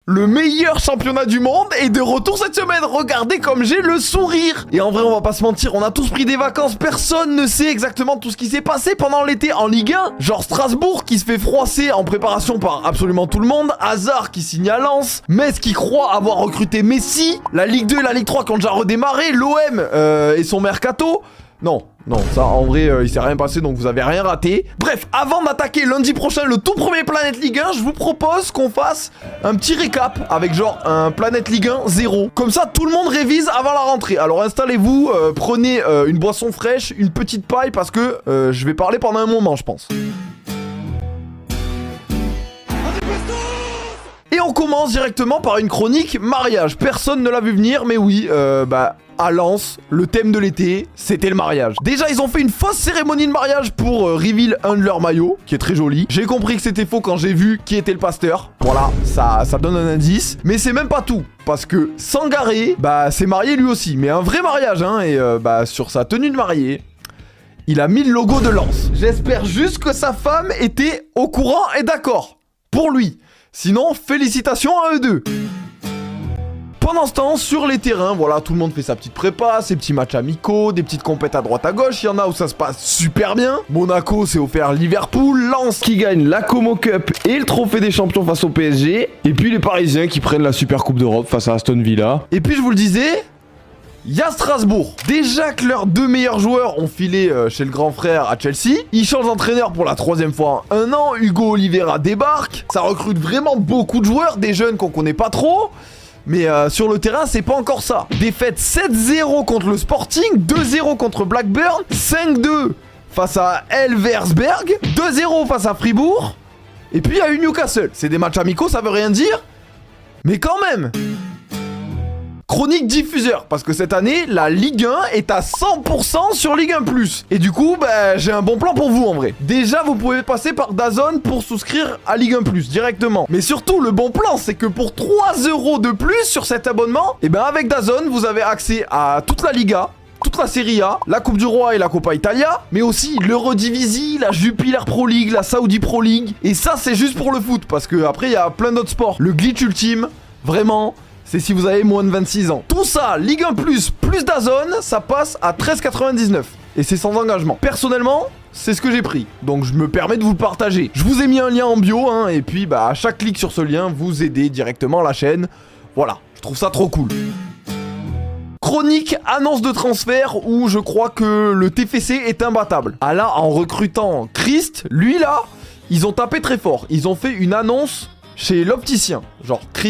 Le meilleur championnat du monde est de retour cette semaine. Regardez comme j'ai le sourire. Et en vrai, on va pas se mentir, on a tous pris des vacances. Personne ne sait exactement tout ce qui s'est passé pendant l'été en Ligue 1. Genre Strasbourg qui se fait froisser en préparation par absolument tout le monde. Hazard qui signe à Lens. Metz qui croit avoir recruté Messi. La Ligue 2 et la Ligue 3 qui ont déjà redémarré. L'OM et son mercato. Non, ça en vrai il s'est rien passé donc vous avez rien raté. Bref, avant d'attaquer lundi prochain le tout premier Planète Ligue 1, je vous propose qu'on fasse un petit récap avec genre un Planète Ligue 1 0. Comme ça tout le monde révise avant la rentrée. Alors installez-vous, prenez une boisson fraîche, une petite paille parce que je vais parler pendant un moment je pense. Et on commence directement par une chronique mariage. Personne ne l'a vu venir, mais oui, à Lens, le thème de l'été, c'était le mariage. Déjà, ils ont fait une fausse cérémonie de mariage pour reveal un de leurs maillots, qui est très joli. J'ai compris que c'était faux quand j'ai vu qui était le pasteur. Voilà, ça donne un indice. Mais c'est même pas tout, parce que Sangaré, s'est marié lui aussi. Mais un vrai mariage, hein, et sur sa tenue de mariée, il a mis le logo de Lens. J'espère juste que sa femme était au courant et d'accord. Pour lui. Sinon, félicitations à eux deux. Pendant ce temps, sur les terrains, voilà, tout le monde fait sa petite prépa, ses petits matchs amicaux, des petites compètes à droite à gauche. Il y en a où ça se passe super bien. Monaco s'est offert Liverpool, Lens qui gagne la Como Cup et le trophée des champions face au PSG. Et puis les Parisiens qui prennent la Super Coupe d'Europe face à Aston Villa. Et puis je vous le disais, il y a Strasbourg. Déjà que leurs deux meilleurs joueurs ont filé chez le grand frère à Chelsea. Ils changent d'entraîneur pour la 3e fois en un an. Hugo Oliveira débarque. Ça recrute vraiment beaucoup de joueurs, des jeunes qu'on connaît pas trop. Mais sur le terrain, c'est pas encore ça. Défaite 7-0 contre le Sporting, 2-0 contre Blackburn, 5-2 face à Elversberg, 2-0 face à Fribourg. Et puis il y a eu Newcastle. C'est des matchs amicaux, ça veut rien dire. Mais quand même. Chronique diffuseur, parce que cette année, la Ligue 1 est à 100% sur Ligue 1+. Et du coup, j'ai un bon plan pour vous en vrai. Déjà, vous pouvez passer par DAZN pour souscrire à Ligue 1+, directement. Mais surtout, le bon plan, c'est que pour 3 € de plus sur cet abonnement, avec DAZN, vous avez accès à toute la Liga, toute la Serie A, la Coupe du Roi et la Coppa Italia, mais aussi l'Eredivisie, la Jupiler Pro League, la Saudi Pro League. Et ça, c'est juste pour le foot, parce que après il y a plein d'autres sports. Le glitch ultime, vraiment... c'est si vous avez moins de 26 ans. Tout ça, Ligue 1+, plus DAZN, ça passe à 13,99. Et c'est sans engagement. Personnellement, c'est ce que j'ai pris. Donc je me permets de vous le partager. Je vous ai mis un lien en bio, hein, et puis à chaque clic sur ce lien, vous aidez directement la chaîne. Voilà, je trouve ça trop cool. Chronique annonce de transfert où je crois que le TFC est imbattable. Ah là, en recrutant Christ, lui là, ils ont tapé très fort. Ils ont fait une annonce chez l'opticien. Genre Christ.